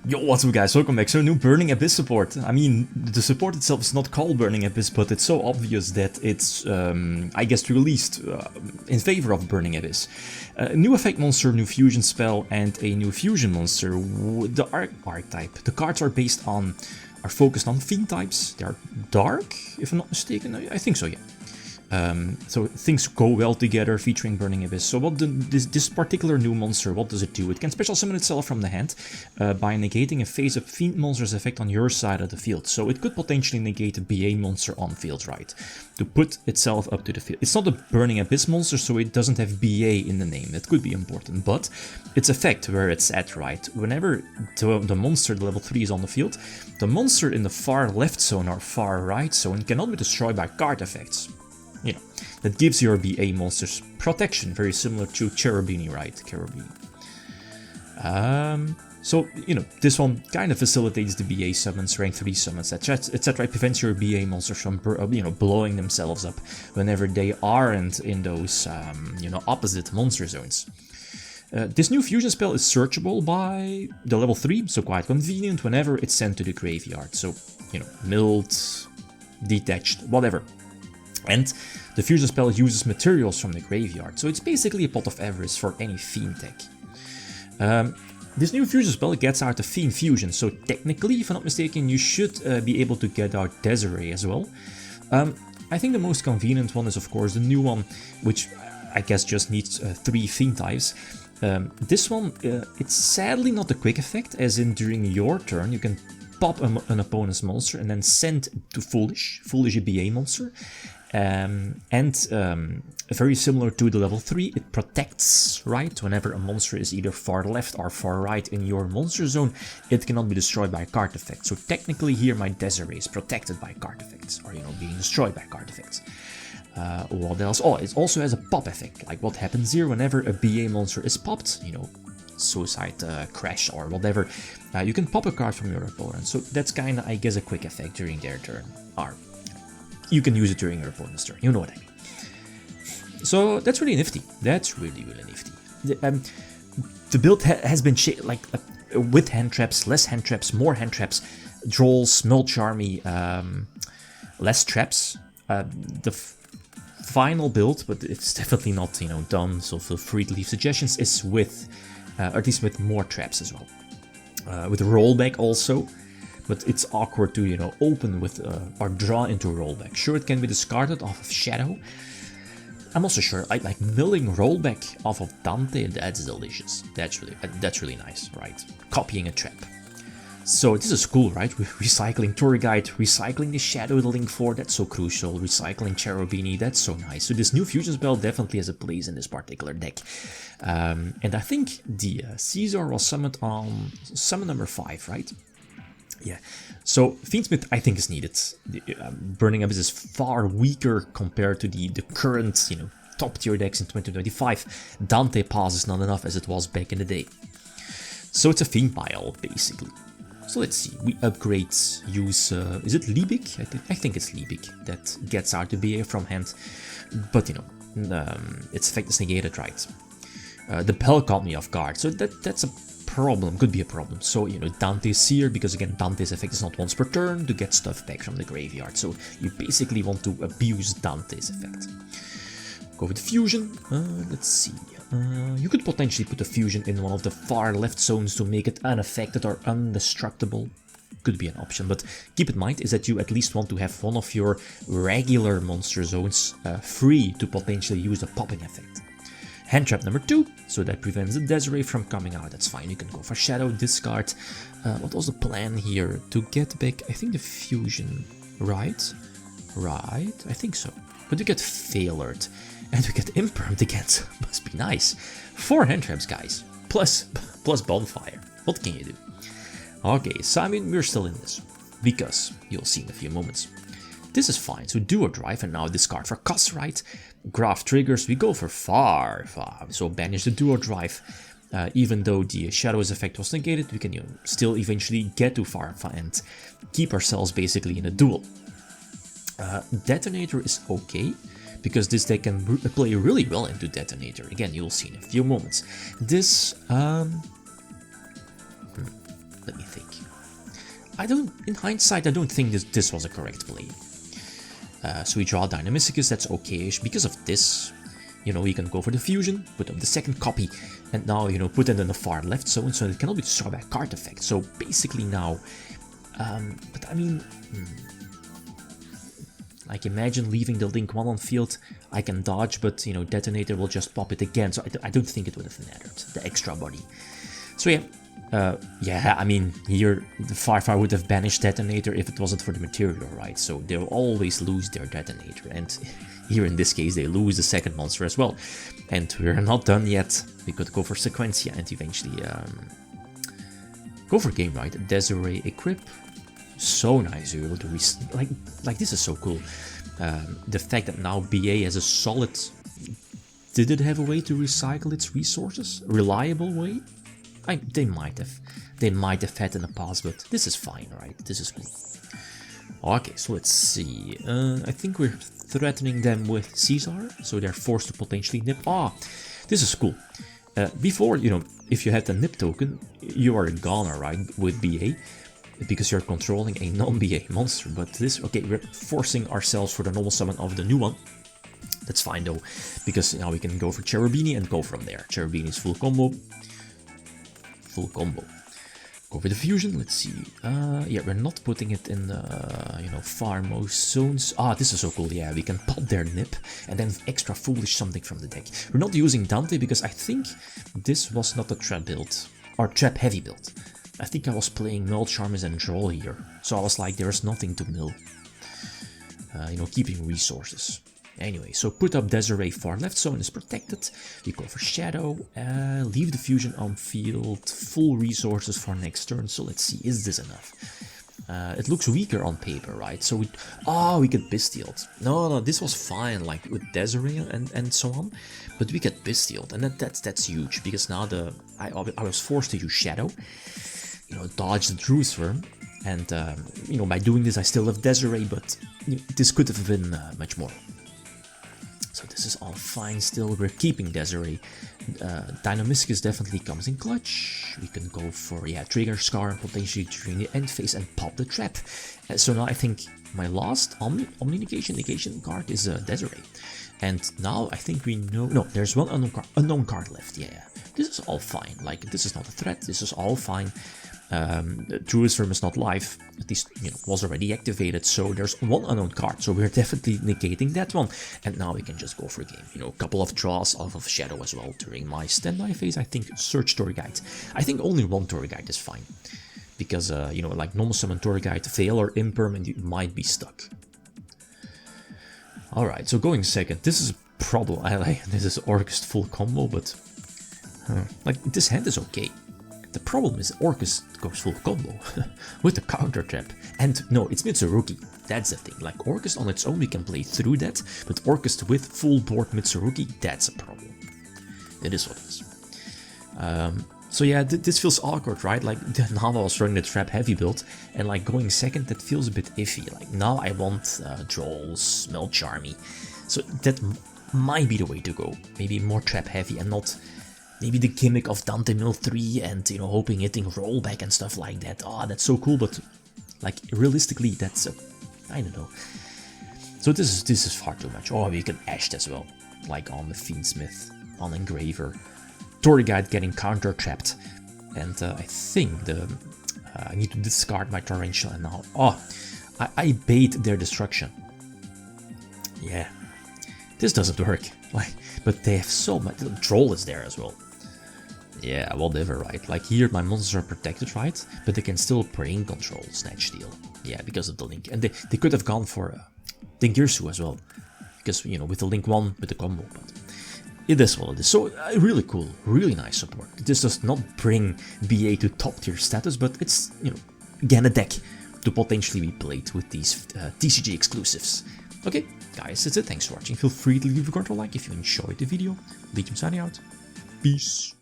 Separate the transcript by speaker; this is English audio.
Speaker 1: Yo, what's up guys, welcome back. So new Burning Abyss support. I mean, the support itself is not called Burning Abyss, but it's so obvious that it's, I guess, released in favor of Burning Abyss. New effect monster, new fusion spell, and a new fusion monster. The archetype. The cards are focused on fiend types. They are dark, if I'm not mistaken. I think so, yeah. So things go well together, featuring Burning Abyss. So what this particular new monster, what does it do? It can special summon itself from the hand by negating a face-up fiend monster's effect on your side of the field. So it could potentially negate a BA monster on field, right? To put itself up to the field. It's not a Burning Abyss monster, so it doesn't have BA in the name. That could be important, but its effect, where it's at, right? Whenever the monster, the level 3, is on the field, the monster in the far left zone or far right zone cannot be destroyed by card effects. You know, that gives your BA monsters protection, very similar to Cherubini, right? Cherubini. So, you know, this one kind of facilitates the BA summons, rank 3 summons, etc. It prevents your BA monsters from, blowing themselves up whenever they aren't in those, opposite monster zones. This new fusion spell is searchable by the level 3, so quite convenient whenever it's sent to the graveyard. So, you know, milled, detached, whatever. And the fusion spell uses materials from the graveyard, so it's basically a pot of avarice for any fiend deck. This new fusion spell gets out the fiend fusion, so technically, if I'm not mistaken, you should be able to get out Desiree as well. I think the most convenient one is, of course, the new one, which I guess just needs 3 fiend types. This one, it's sadly not a quick effect, as in during your turn you can pop an opponent's monster and then send to Foolish a BA monster. Very similar to the level 3, it protects, right? Whenever a monster is either far left or far right in your monster zone, it cannot be destroyed by card effects. So technically here my Desiree is protected by card effects, or, you know, being destroyed by card effects. What else? Oh, it also has a pop effect, like what happens here whenever a BA monster is popped, you know, Suicide Crash or whatever, you can pop a card from your opponent. So that's kind of, I guess, a quick effect during their turn. Or you can use it during your opponent's turn, you know what I mean. So that's really nifty. That's really nifty. The build has been with hand traps, less hand traps, more hand traps, draws, mulch army, less traps. The final build, but it's definitely not, you know, done, so feel free to leave suggestions, is with, or at least with more traps as well. With rollback also. But it's awkward to, you know, open with or draw into rollback. Sure, it can be discarded off of Shadow. I'm also sure, like milling rollback off of Dante, that's delicious. That's really nice, right? Copying a trap. So this is cool, right? Recycling Tour Guide, recycling the Shadow, the Link 4, that's so crucial. Recycling Cherubini, that's so nice. So this new fusion spell definitely has a place in this particular deck. And I think the Caesar was summoned on summon number 5, right? Yeah, so Fiendsmith I think is needed. Burning Abyss is far weaker compared to the current, you know, top tier decks in 2025. Dante Pass is not enough as it was back in the day. So it's a Fiend pile, basically. So let's see, we upgrade, use, is it Liebig? I think it's Liebig that gets out the BA from hand. But, you know, its effect is negated, right? The Bell caught me off guard, so that's a problem, could be a problem. So, you know, Dante's Seer, because again, Dante's effect is not once per turn to get stuff back from the graveyard. So you basically want to abuse Dante's effect. Go with Fusion. Let's see. You could potentially put a Fusion in one of the far left zones to make it unaffected or indestructible. Could be an option, but keep in mind is that you at least want to have one of your regular monster zones free to potentially use the popping effect. Hand trap number 2, so that prevents the Desiree from coming out. That's fine, you can go for Shadow, discard. What was the plan here? To get back, I think the Fusion, right? Right, I think so. But you get Failured, and you get Impermed again, must be nice. 4 hand traps, guys, plus Bonfire. What can you do? Okay, so I mean, we're still in this, because you'll see in a few moments. This is fine, so Duo Drive and now discard for Cuss, right? Graph triggers, we go for far, so banish the Duo Drive. Even though the Shadow's effect was negated, we can, you know, still eventually get to far and keep ourselves basically in a duel. Detonator is okay, because this deck can play really well into Detonator. Again, you'll see in a few moments. This, Let me think. In hindsight, I don't think this was a correct play. So we draw Dynamicus, that's okay-ish. Because of this, you know, we can go for the fusion, put up the second copy, and now, you know, put it in the far left zone, so it cannot be destroyed by a card effect. So basically now, but I mean, like imagine leaving the Link 1 on field, I can dodge, but, you know, Detonator will just pop it again, so I don't think it would have mattered, the extra body. So yeah, I mean, here the Far would have banished Detonator if it wasn't for the material, right? So they'll always lose their Detonator, and here in this case they lose the second monster as well. And we're not done yet. We could go for Sequencia and eventually go for game, right? Desiree Equip. So nice, you're able to like this is so cool. The fact that now BA has a solid... Did it have a way to recycle its resources? Reliable way? They might have had in the past, but this is fine, right? This is cool. Okay, so let's see. I think we're threatening them with Caesar, so they're forced to potentially nip. This is cool. Before, you know, if you had the nip token, you are a goner, right? With BA, because you're controlling a non-BA monster. But this, okay, we're forcing ourselves for the normal summon of the new one. That's fine though, because now we can go for Cherubini and go from there. Cherubini's full combo. Go for the fusion, let's see. Yeah, we're not putting it in the, you know, farmost zones. This is so cool, yeah, we can pop their nip and then extra foolish something from the deck. We're not using Dante because I think this was not a trap build, or trap heavy build. I think I was playing Mill Charmers and Droll here, so I was like, there's nothing to mill. You know, keeping resources. Anyway, so put up Desiree far left zone is protected. We go for Shadow, leave the fusion on field, full resources for next turn. So let's see, is this enough? It looks weaker on paper, right? So we get Bestialed. No, this was fine, like with Desiree and so on, but we get Bestialed, and that's huge because now I was forced to use Shadow, you know, dodge the Druid's Worm, and you know, by doing this I still have Desiree, but you know, this could have been much more. So this is all fine still, we're keeping Desiree. Dynamiscus definitely comes in clutch. We can go for, yeah, Trigger Scar and potentially during the end phase and pop the trap. So now I think my last Omni negation card is Desiree. And now I think we know, no, there's one unknown card left, yeah. This is all fine, like this is not a threat, this is all fine. Druid's Worm is not live, at least, you know, was already activated, so there's one unknown card, so we're definitely negating that one, and now we can just go for a game. You know, a couple of draws off of Shadow as well during my standby phase. I think search Tour Guide. I think only one Tour Guide is fine, because, you know, like normal summon Tour Guide, fail or imperm, and you might be stuck. Alright, so going second, this is a problem. This is Orcust full combo, but like this hand is okay. The problem is Orcust goes full combo with the counter trap, and no, it's Mitsurugi. That's the thing. Like Orcust on its own, we can play through that, but Orcust with full board Mitsurugi, that's a problem. It is what it is. So yeah, this feels awkward, right? Like now I was running the trap heavy build, and like going second, that feels a bit iffy. Like now I want Drolls, Melcharmy, so that might be the way to go. Maybe more trap heavy and not maybe the gimmick of Dante Mill 3 and, you know, hoping hitting rollback and stuff like that. That's so cool, but like realistically, that's I don't know. So this is far too much. We can Ashed as well, like on the Fiendsmith, on Engraver. Tour Guide getting counter trapped, and I think I need to discard my Torrential, and now I bait their destruction. Yeah, this doesn't work. Like, but they have so much. The Droll is there as well. Yeah, whatever, right? Like here, my monsters are protected, right? But they can still Brain Control, Snatch Steal. Yeah, because of the Link, and they could have gone for Dingirsu as well, because, you know, with the Link 1 with the combo, but. It is what it is. So really cool, really nice support. This does not bring BA to top tier status, but it's, you know, again a deck to potentially be played with these TCG exclusives. Okay, guys, that's it. Thanks for watching. Feel free to leave a comment or like if you enjoyed the video. Riddim signing out. Peace.